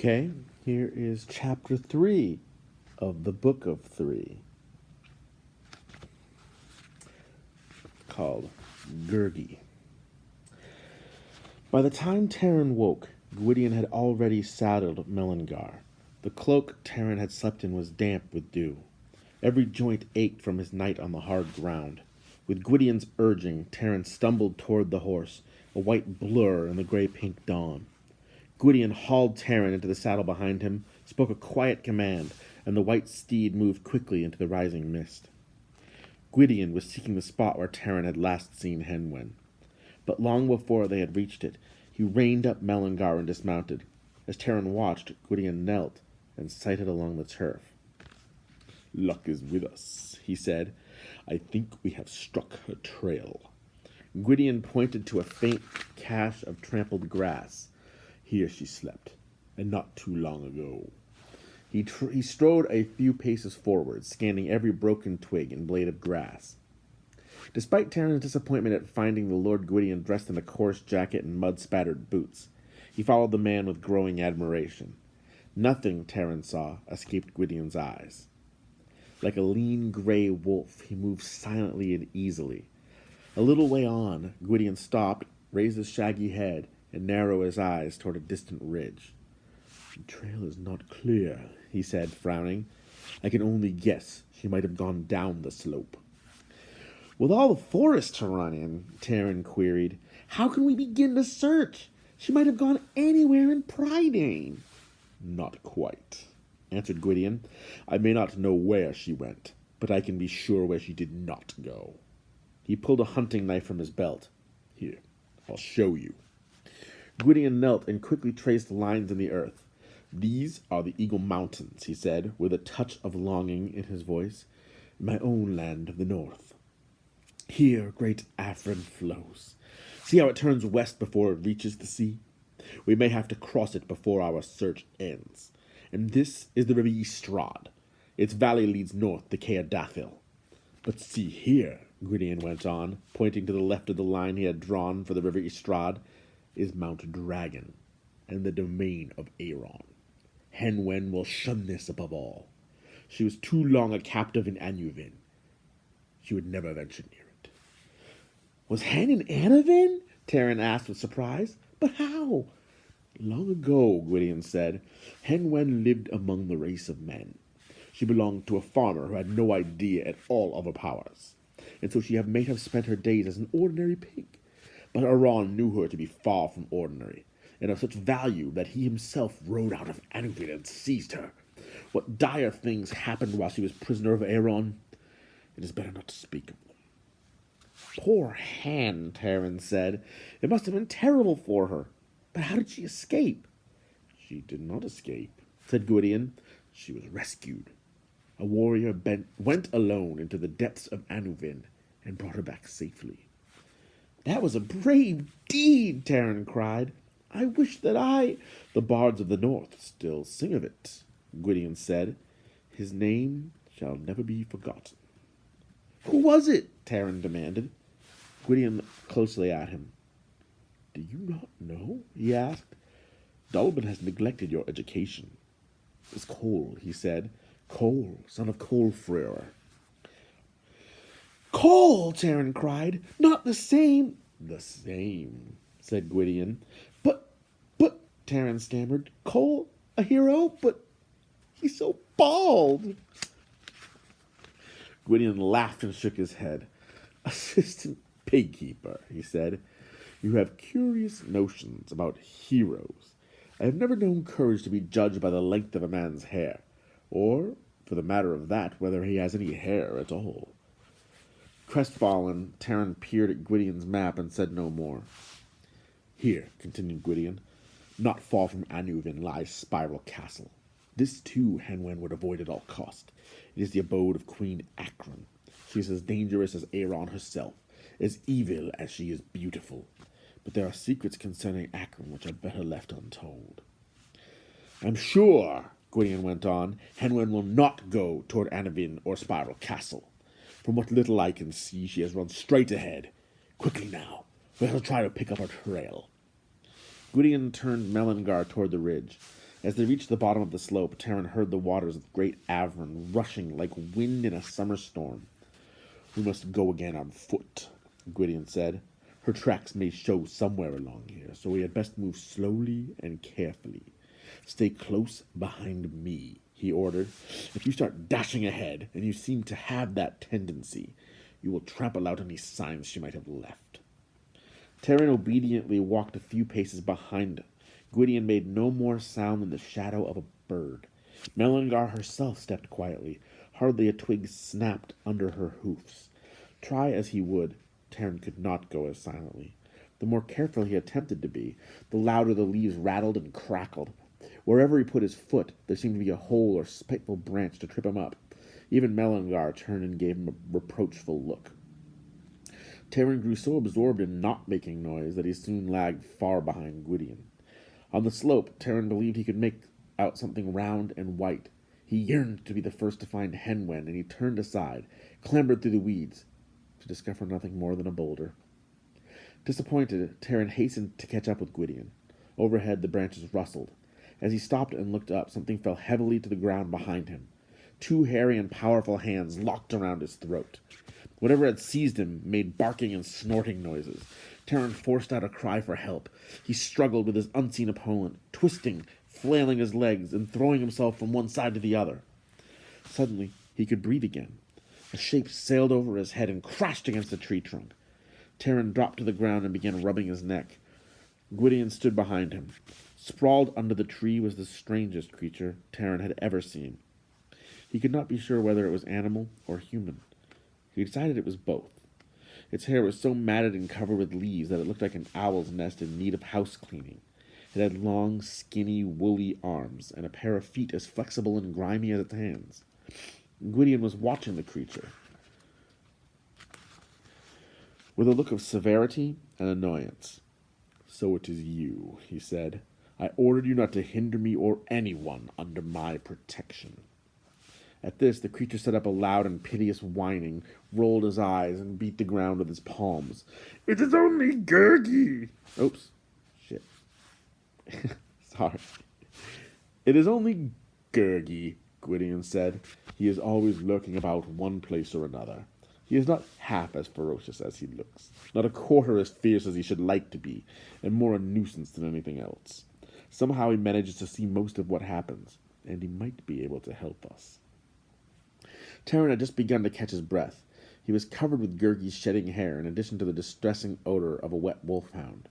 Okay, here is chapter 3 of the Book of Three, called Gurgi. By the time Taran woke, Gwydion had already saddled Melangar. The cloak Taran had slept in was damp with dew. Every joint ached from his night on the hard ground. With Gwydion's urging, Taran stumbled toward the horse, a white blur in the gray-pink dawn. Gwydion hauled Taran into the saddle behind him, spoke a quiet command, and the white steed moved quickly into the rising mist. Gwydion was seeking the spot where Taran had last seen Henwen. But long before they had reached it, he reined up Melangar and dismounted. As Taran watched, Gwydion knelt and sighted along the turf. "Luck is with us," he said. "I think we have struck her trail." Gwydion pointed to a faint cache of trampled grass. "Here she slept, and not too long ago." He strode a few paces forward, scanning every broken twig and blade of grass. Despite Taran's disappointment at finding the Lord Gwydion dressed in a coarse jacket and mud-spattered boots, he followed the man with growing admiration. Nothing, Taran saw, escaped Gwydion's eyes. Like a lean gray wolf, he moved silently and easily. A little way on, Gwydion stopped, raised his shaggy head, and narrowed his eyes toward a distant ridge. "The trail is not clear," he said, frowning. "I can only guess she might have gone down the slope." "With all the forest to run in," Taran queried, "how can we begin to search? She might have gone anywhere in Prydain." "Not quite," answered Gwydion. "I may not know where she went, but I can be sure where she did not go." He pulled a hunting knife from his belt. "Here, I'll show you." Gwydion knelt and quickly traced lines in the earth. "These are the Eagle Mountains," he said, with a touch of longing in his voice. "My own land of the north. Here great Afrin flows. See how it turns west before it reaches the sea? We may have to cross it before our search ends. And this is the river Ystrad. Its valley leads north to Caerdathil. But see here," Gwydion went on, pointing to the left of the line he had drawn for the river Ystrad, "is Mount Dragon, and the domain of Aeron. Henwen will shun this above all. She was too long a captive in Anuvin. She would never venture near it." "Was Hen in Anuvin?" Taran asked with surprise. "But how?" "Long ago," Gwydion said, "Henwen lived among the race of men. She belonged to a farmer who had no idea at all of her powers, and so she may have spent her days as an ordinary pig. But Aeron knew her to be far from ordinary, and of such value that he himself rode out of Anuvin and seized her. What dire things happened while she was prisoner of Aeron, it is better not to speak of them." "Poor Hen," Taran said. "It must have been terrible for her. But how did she escape?" "She did not escape," said Gwydion. "She was rescued. A warrior went alone into the depths of Anuvin and brought her back safely." "That was a brave deed," Taran cried. "I wish that I—" "The bards of the north still sing of it," Gwydion said. "His name shall never be forgotten." "Who was it?" Taran demanded. Gwydion looked closely at him. "Do you not know?" he asked. "Dallben has neglected your education." "It was Cole," he said. "Cole, son of Colfreur." "Cole!" Taran cried. "Not the same—" "The same," said Gwydion. But, Taran stammered, "Cole, a hero, but he's so bald." Gwydion laughed and shook his head. "Assistant pig keeper," he said. "You have curious notions about heroes. I have never known courage to be judged by the length of a man's hair, or, for the matter of that, whether he has any hair at all." Crestfallen, Taran peered at Gwydion's map and said no more. "Here," continued Gwydion, "not far from Anuvin lies Spiral Castle. This, too, Henwen would avoid at all cost. It is the abode of Queen Akron. She is as dangerous as Aeron herself, as evil as she is beautiful. But there are secrets concerning Akron which are better left untold." "I'm sure," Gwydion went on, "Henwen will not go toward Anuvin or Spiral Castle. From what little I can see, she has run straight ahead. Quickly now, let us try to pick up her trail." Gwydion turned Melangar toward the ridge. As they reached the bottom of the slope, Terran heard the waters of Great Avron rushing like wind in a summer storm. "We must go again on foot," Gwydion said. "Her tracks may show somewhere along here, so we had best move slowly and carefully. Stay close behind me," he ordered. "If you start dashing ahead, and you seem to have that tendency, you will trample out any signs she might have left." Terran obediently walked a few paces behind. Gwydion made no more sound than the shadow of a bird. Mellingar herself stepped quietly. Hardly a twig snapped under her hoofs. Try as he would, Terran could not go as silently. The more careful he attempted to be, the louder the leaves rattled and crackled. Wherever he put his foot, there seemed to be a hole or spiteful branch to trip him up. Even Mellingar turned and gave him a reproachful look. Terran grew so absorbed in not making noise that he soon lagged far behind Gwydion. On the slope, Terran believed he could make out something round and white. He yearned to be the first to find Henwen, and he turned aside, clambered through the weeds, to discover nothing more than a boulder. Disappointed, Terran hastened to catch up with Gwydion. Overhead, the branches rustled. As he stopped and looked up, something fell heavily to the ground behind him. Two hairy and powerful hands locked around his throat. Whatever had seized him made barking and snorting noises. Terran forced out a cry for help. He struggled with his unseen opponent, twisting, flailing his legs, and throwing himself from one side to the other. Suddenly, he could breathe again. A shape sailed over his head and crashed against a tree trunk. Terran dropped to the ground and began rubbing his neck. Gwydion stood behind him. Sprawled under the tree was the strangest creature Terran had ever seen. He could not be sure whether it was animal or human. He decided it was both. Its hair was so matted and covered with leaves that it looked like an owl's nest in need of house cleaning. It had long, skinny, woolly arms, and a pair of feet as flexible and grimy as its hands. Gwydion was watching the creature with a look of severity and annoyance. "So it is you," he said. "I ordered you not to hinder me or anyone under my protection." At this, the creature set up a loud and piteous whining, rolled his eyes, and beat the ground with his palms. "It is only Gurgi!" Oops. Shit. Sorry. "It is only Gurgi," Gwydion said. "He is always lurking about one place or another. He is not half as ferocious as he looks, not a quarter as fierce as he should like to be, and more a nuisance than anything else. Somehow he manages to see most of what happens, and he might be able to help us." Terran had just begun to catch his breath. He was covered with Gurgi's shedding hair, in addition to the distressing odor of a wet wolfhound.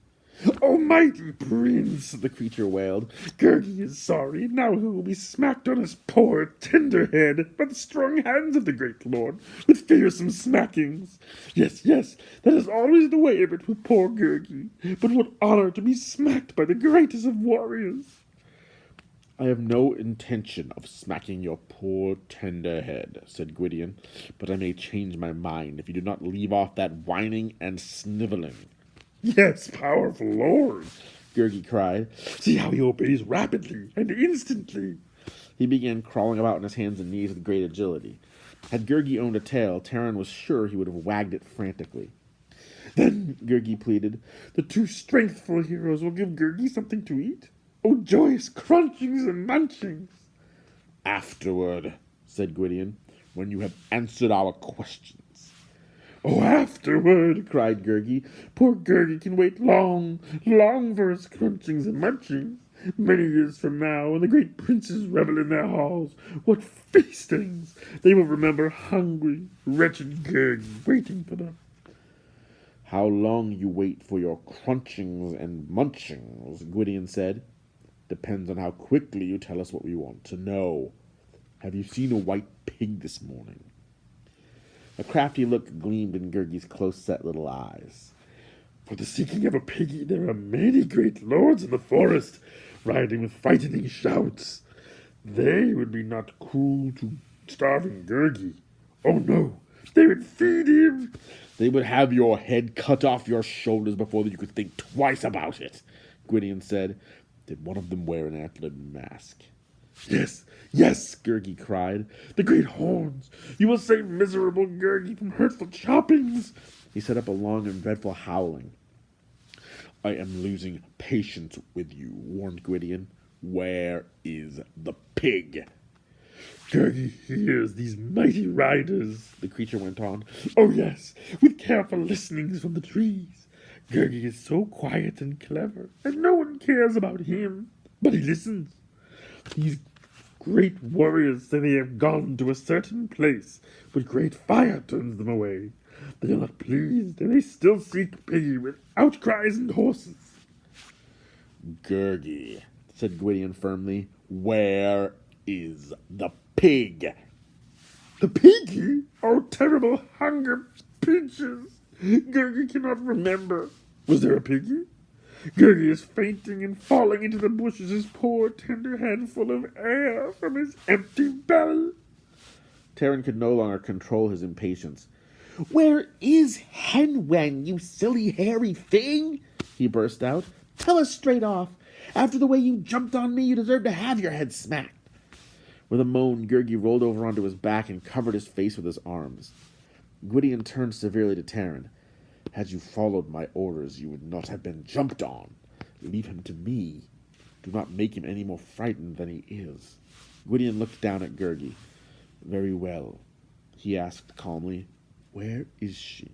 "Almighty Prince!" the creature wailed. "Gurgi is sorry. Now he will be smacked on his poor, tender head by the strong hands of the great lord, with fearsome smackings. Yes, that is always the way of it with poor Gurgi. But what honor to be smacked by the greatest of warriors!" "I have no intention of smacking your poor, tender head," said Gwydion, "but I may change my mind if you do not leave off that whining and sniveling." "Yes, powerful lord," Gurgi cried. "See how he obeys rapidly and instantly." He began crawling about on his hands and knees with great agility. Had Gurgi owned a tail, Terran was sure he would have wagged it frantically. "Then," Gurgi pleaded, "the two strengthful heroes will give Gurgi something to eat? Oh, joyous crunchings and munchings!" "Afterward," said Gwydion, "when you have answered our questions." "Oh, afterward!" cried Gurgi. "Poor Gurgi can wait long for his crunchings and munchings. Many years from now, when the great princes revel in their halls, what feastings! They will remember hungry, wretched Gurgi waiting for them." "How long you wait for your crunchings and munchings," Gwydion said, "depends on how quickly you tell us what we want to know. Have you seen a white pig this morning?" A crafty look gleamed in Gurgi's close-set little eyes. "For the seeking of a piggy there are many great lords in the forest, riding with frightening shouts. They would be not cruel to starving Gurgi. Oh no, they would feed him." "They would have your head cut off your shoulders before you could think twice about it," Gwydion said. "Did one of them wear an antlered mask?" Yes, Gurgi cried. "The great horns! You will save miserable Gurgi from hurtful choppings." He set up a long and dreadful howling. "I am losing patience with you," warned Gwydion. Where is the pig? Gurgi hears these mighty riders, the creature went on. Oh yes, with careful listenings from the trees. Gurgi is so quiet and clever, and no one cares about him. But he listens. These great warriors say they have gone to a certain place, but great fire turns them away. They are not pleased, and they still seek Piggy with outcries and horses. Gurgi, said Gwydion firmly, where is the pig? The piggy? Oh, terrible hunger pinches! Gurgi cannot remember. Was there a piggy? Gurgi is fainting and falling into the bushes, his poor tender head full of air from his empty belly. Taran could no longer control his impatience. Where is Henwen, you silly hairy thing? He burst out. Tell us straight off. After the way you jumped on me, you deserve to have your head smacked. With a moan, Gurgi rolled over onto his back and covered his face with his arms. Gwydion turned severely to Taran. Had you followed my orders, you would not have been jumped on. Leave him to me. Do not make him any more frightened than he is. Gwydion looked down at Gurgi. Very well, he asked calmly. Where is she?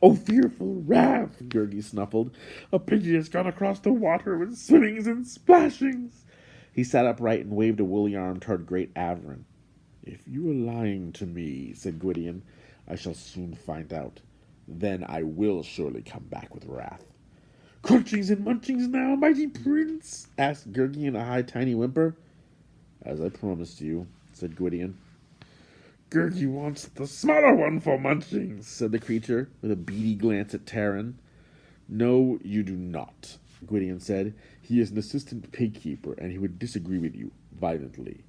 Oh, fearful wrath, Gurgi snuffled. A piggy has gone across the water with swimmings and splashings. He sat upright and waved a woolly arm toward great Averin. If you are lying to me, said Gwydion, I shall soon find out. Then I will surely come back with wrath. Crunchings and munchings now, mighty prince? Asked Gurgi in a high, tiny whimper. As I promised you, said Gwydion. Gurgi wants the smaller one for munchings, said the creature, with a beady glance at Taran. No, you do not, Gwydion said. He is an assistant pig-keeper, and he would disagree with you violently.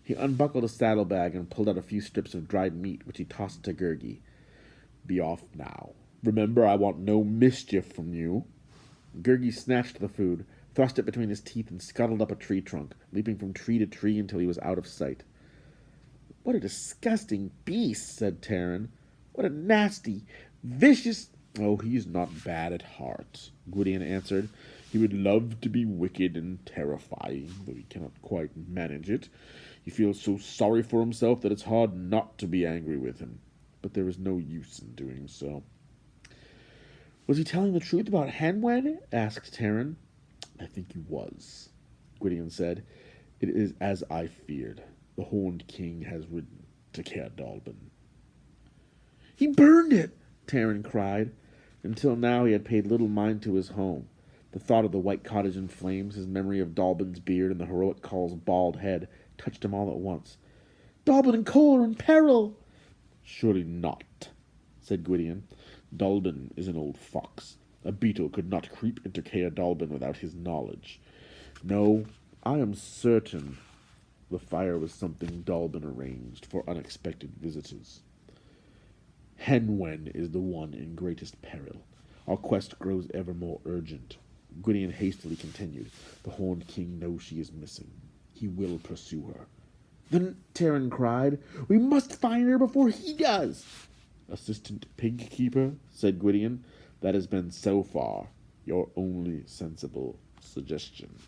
He unbuckled a saddlebag and pulled out a few strips of dried meat, which he tossed to Gurgi. Be off now. Remember, I want no mischief from you. Gurgi snatched the food, thrust it between his teeth, and scuttled up a tree trunk, leaping from tree to tree until he was out of sight. What a disgusting beast, said Taran. What a nasty, vicious... Oh, he's not bad at heart, Gwydion answered. He would love to be wicked and terrifying, though he cannot quite manage it. He feels so sorry for himself that it's hard not to be angry with him. But there is no use in doing so. Was he telling the truth about Henwen? Asked Taran. I think he was, Gwydion said. It is as I feared. The Horned King has ridden to Caer Dallben. He burned it, Taran cried. Until now he had paid little mind to his home. The thought of the white cottage in flames, his memory of Dallben's beard, and the heroic Coll's bald head touched him all at once. Dallben and Coll are in peril. Surely not, said Gwydion. Dallben is an old fox. A beetle could not creep into Caer Dallben without his knowledge. No, I am certain the fire was something Dallben arranged for unexpected visitors. Henwen is the one in greatest peril. Our quest grows ever more urgent. Gwydion hastily continued. The Horned King knows she is missing. He will pursue her. Then Taran cried, we must find her before he does. Assistant pig-keeper, said Gwydion, that has been so far your only sensible suggestion.